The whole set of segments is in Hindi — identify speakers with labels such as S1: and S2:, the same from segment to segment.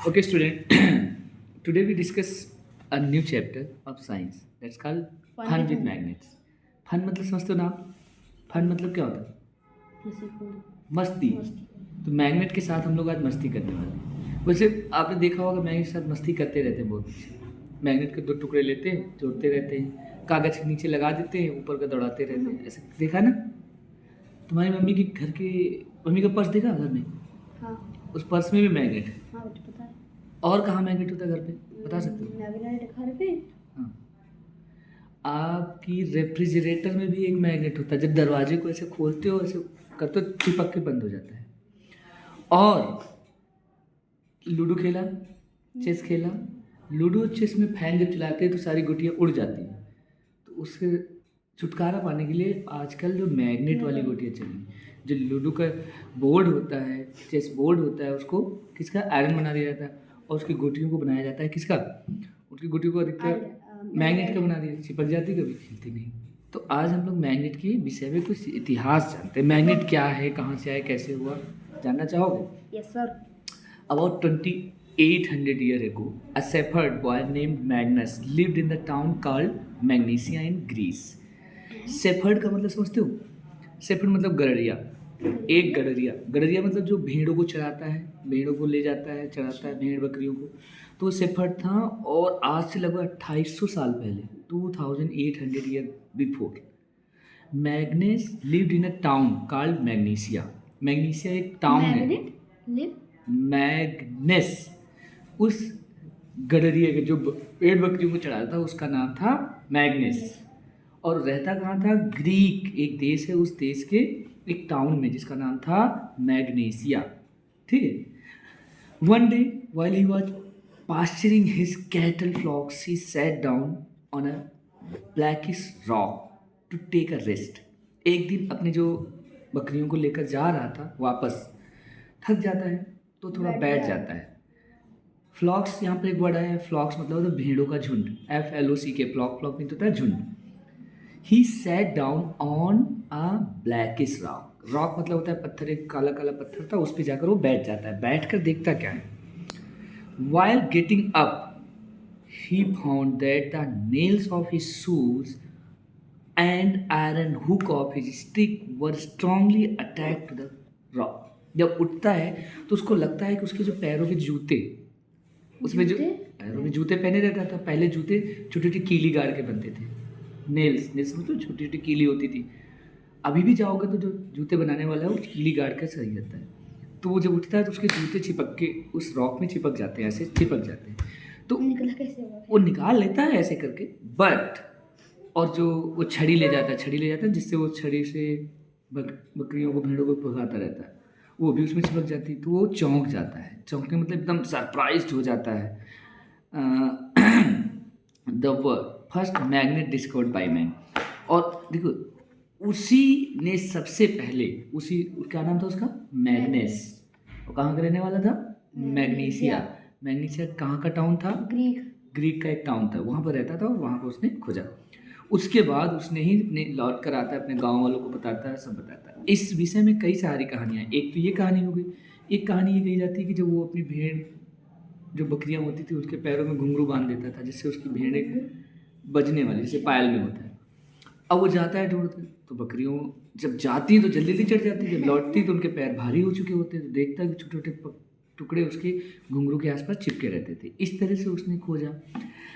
S1: Okay, student. Today we discuss a new chapter of science that's called fun with magnets. Fun मतलब समझते हो ना आप? फन मतलब क्या होता है? मस्ती। तो मैग्नेट के साथ हम लोग आज मस्ती करने वाले हैं। वैसे आपने देखा होगा मैग्नेट के साथ मस्ती करते रहते हैं बहुत अच्छे। मैग्नेट के दो टुकड़े लेते हैं, जोड़ते रहते हैं, कागज के नीचे लगा देते हैं, ऊपर का दौड़ाते रहते हैं। ऐसे देखा ना? तुम्हारी मम्मी के घर के मम्मी का पर्स देखा घर में?
S2: हाँ।
S1: उस पर्स में भी मैग्नेट है।
S2: हाँ मुझे पता है।
S1: और कहाँ मैग्नेट होता है घर पे, बता सकते हो?
S2: घर पे।
S1: हाँ, आपकी रेफ्रिजरेटर में भी एक मैग्नेट होता है। जब दरवाजे को ऐसे खोलते हो, ऐसे करते हो, चिपक के बंद हो जाता है। और लूडो खेला, चेस खेला। लूडो चेस में फैन जब चलाते हैं तो सारी गुटियाँ उड़ जाती हैं। तो उससे छुटकारा पाने के लिए आजकल जो मैग्नेट वाली गुटियाँ चली, जो लूडो का बोर्ड होता है, चेस बोर्ड होता है, उसको किसका आयरन बना दिया जाता है और उसकी गुटियों को बनाया जाता है किसका? उसकी गुटियों को अधिकतर मैग्नेट का बना दिया, चिपक जाती, कभी खिलती नहीं। तो आज हम लोग मैग्नेट के विषय में कुछ इतिहास जानते हैं। मैग्नेट क्या है, कहाँ से आया, कैसे हुआ, जानना चाहोगे?
S2: Yes sir.
S1: About 2800 years ago, a shepherd boy named Magnus lived in the town called Magnesia in Greece. Shepherd का मतलब समझते हो? शेफर्ड मतलब गडरिया। एक गडरिया, गडरिया मतलब जो भेड़ों को चराता है, भेड़ों को ले जाता है, चराता है भेड़ बकरियों को। तो शेफर्ड था। और आज से लगभग 2800 साल पहले, 2800 year before, Magnes lived in a town called Magnesia. Magnesia एक टाउन है।
S2: लिव
S1: मैग्नेस, उस गडरिया के जो भेड़ बकरियों को चढ़ाता था उसका नाम था मैग्नेस। और रहता कहाँ था? ग्रीक एक देश है, उस देश के एक टाउन में जिसका नाम था मैग्नेसिया। ठीक है। One day while he was pasturing his cattle flocks, he sat down on a blackish rock to take a rest. एक दिन अपने जो बकरियों को लेकर जा रहा था वापस, थक जाता है तो थोड़ा बैठ जाता है। फ्लॉक्स, यहाँ पर एक वर्ड है फ्लॉक्स, मतलब होता है भेड़ों का झुंड। FLOCK, फ्लॉक, फ्लॉक नहीं तो होता है झुंड। He sat down on a blackish rock. Rock मतलब होता है पत्थर, एक काला काला पत्थर था, उस पर जाकर वो बैठ जाता है। बैठ कर देखता क्या है? While getting up he found that the nails of his shoes and iron hook of his stick were strongly attacked to the rock. जब उठता है तो उसको लगता है कि उसके जो पैरों के जूते, उसमें जो पैरों में जूते पहने रहता था, पहले जूते छोटी छोटी कीली गाड़ के बनते थे। नेल्स, नेल्स मतलब छोटी छोटी कीली होती थी। अभी भी जाओगे तो जो जूते बनाने वाला है वो कीली गाड़ कर सही रहता है। तो वो जब उठता है तो उसके जूते चिपक के उस रॉक में चिपक जाते हैं, ऐसे चिपक जाते हैं। तो
S2: निकला कैसे हुआ?
S1: वो निकाल लेता है ऐसे करके, बट और जो वो छड़ी ले जाता है, छड़ी ले जाता है जिससे वो छड़ी से बकरियों को, भेड़ों को भगाता रहता है, वो भी उसमें चिपक जाती है। तो वो चौंक जाता है। चौंकने मतलब एकदम सरप्राइज्ड हो जाता है। The first magnet discovered by man. और देखो, उसी ने सबसे पहले, उसी क्या नाम था उसका? मैग्नेस। और कहाँ का रहने वाला था? मैग्नीसिया। मैग्नीसिया कहाँ का टाउन था? ग्रीक का एक टाउन था, वहाँ पर रहता था और वहाँ पर उसने खोजा। उसके बाद उसने ही अपने लौट कर आता है, अपने गांव वालों को बताता है, सब बताता है। इस विषय में कई सारी कहानियाँ। एक तो ये कहानी हो गई। एक कहानी ये कही जाती है कि जब वो अपनी भेड़, जो बकरियाँ होती थी, उसके पैरों में घुंघरू बांध देता था जिससे उसकी भेड़ें बजने वाली, जैसे पायल में होता है। अब वो जाता है ढूंढते, तो बकरियों जब जाती हैं तो जल्दी जल्दी चढ़ जाती है, जब लौटती है तो उनके पैर भारी हो चुके होते हैं। तो देखता है कि छोटे छोटे टुकड़े उसके घुंघरू के आसपास चिपके रहते थे। इस तरह से उसने खोजा।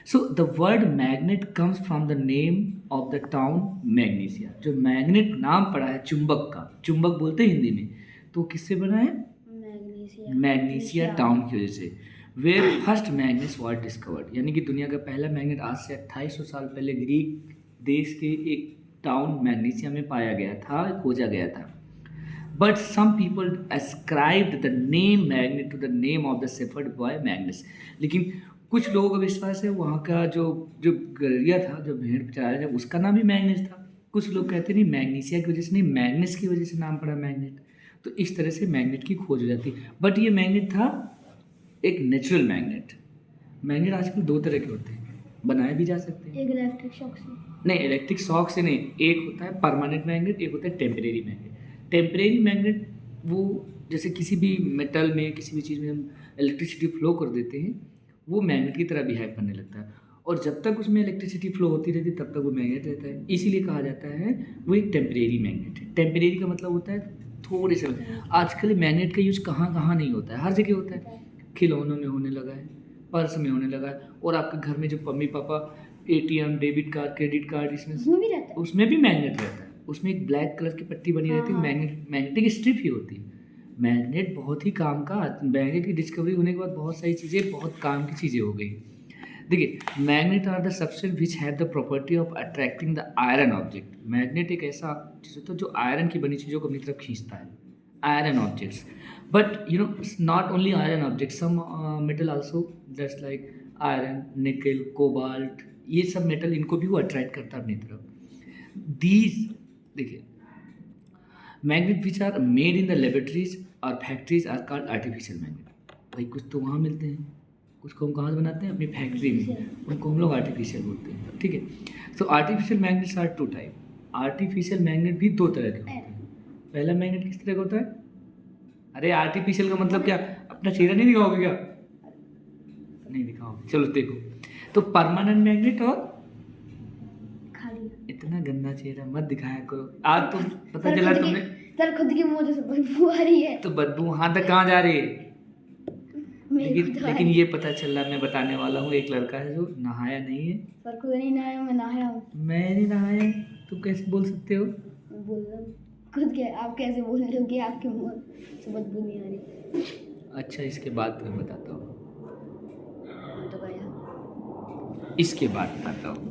S1: So the word magnet comes from the name of the town Magnesia. जो मैग्नेट नाम पड़ा है चुंबक का, चुंबक बोलते हैं हिंदी में, तो किससे बना है? मैग्नीसिया टाउन की वजह से। Where first magnets was discovered, यानी कि दुनिया का पहला मैग्नेट आज से 2800 साल पहले ग्रीक देश के एक टाउन मैग्नीसिया में पाया गया था, खोजा गया था। But some people ascribed the name magnet to the name of the shepherd boy Magnus. लेकिन कुछ लोगों का विश्वास है वहाँ का जो जो गड़रिया था, जो भेड़ चरा रहा था, उसका नाम ही मैग्नेस था। कुछ लोग कहते नहीं मैग्नीसिया की वजह से नहीं, मैग्नेस की वजह से नाम पड़ा मैग्नेट। तो इस तरह से मैग्नेट की खोज हो जाती। बट ये मैग्नेट था एक नेचुरल मैग्नेट। मैग्नेट आजकल दो तरह के होते हैं, बनाए भी जा सकते हैं।
S2: एक इलेक्ट्रिक शॉक से
S1: नहीं, इलेक्ट्रिक शॉक से नहीं। एक होता है परमानेंट मैग्नेट, एक होता है टेम्परेरी मैग्नेट। टेम्परेरी मैग्नेट वो जैसे किसी भी मेटल में, किसी भी चीज़ में हम इलेक्ट्रिसिटी फ्लो कर देते हैं, वो मैग्नेट की तरह बिहेव करने लगता है। और जब तक उसमें इलेक्ट्रिसिटी फ्लो होती रहती है तब तक वो मैग्नेट रहता है। इसीलिए कहा जाता है वो एक टेम्परेरी मैग्नेट है। टेम्परेरी का मतलब होता है थोड़े समय। आजकल मैग्नेट का यूज कहाँ कहाँ नहीं होता है, हर जगह होता है। खिलौनों में होने लगा है, पर्स में होने लगा है, और आपके घर में जो mummy papa ATM, debit card, credit card, इसमें
S2: उसमें भी रहता है।
S1: उसमें भी मैग्नेट रहता है। उसमें एक ब्लैक कलर की पट्टी बनी रहती है,
S2: हाँ।
S1: मैग्नेटिक स्ट्रिप ही होती है। मैग्नेट बहुत ही काम का, मैग्नेट की डिस्कवरी होने के बाद बहुत सारी चीज़ें, बहुत काम की चीज़ें हो गई। देखिए, magnet are the substance which have the property of attracting the iron object. Magnet एक ऐसा चीज़ होता है जो आयरन की बनी चीज़ों को अपनी तरफ खींचता है, iron objects. But you know, not only iron object, some metal also, just like iron, nickel, cobalt, ये सब मेटल, इनको भी वो अट्रैक्ट करता है अपनी तरफ। दीज, देखिए, magnet which are made in the laboratories और factories are called artificial magnet. भाई कुछ तो वहाँ मिलते हैं, कुछ को हम कहाँ से बनाते हैं, अपनी फैक्ट्री में, उनको हम लोग आर्टिफिशियल बोलते हैं, ठीक है। तो artificial magnets are 2 type. Artificial magnet भी 2 तरह के होते हैं। पहला मैग्नेट किस तरह का होता है? अरे आर्टिफिशियल का मतलब क्या, अपना चेहरा नहीं दिखाओगे क्या? नहीं दिखाओगे, चलो देखो। तो परमानेंट मैग्नेट और
S2: खाली।
S1: इतना गंदा चेहरा मत दिखाया करो। आज तो पता चला तुमने,
S2: सर खुद की मुंह से बदबू आ रही है।
S1: तो बदबू वहाँ तक कहाँ जा रही है?
S2: मेरे को तो
S1: लेकिन ये पता चला, मैं बताने वाला हूँ, एक लड़का है जो नहाया नहीं है।
S2: सर खुद नहीं नहाया, मैं नहाया हूँ।
S1: मैं नहीं नहाया, तुम कैसे बोल सकते हो?
S2: बोल रहा हूँ खुद के, आप कैसे बोल रहे हो कि आपके मुंह से बदबू नहीं आ रही?
S1: अच्छा, इसके बाद मैं बताता हूँ,
S2: तो गया।
S1: इसके बाद बताता हूँ।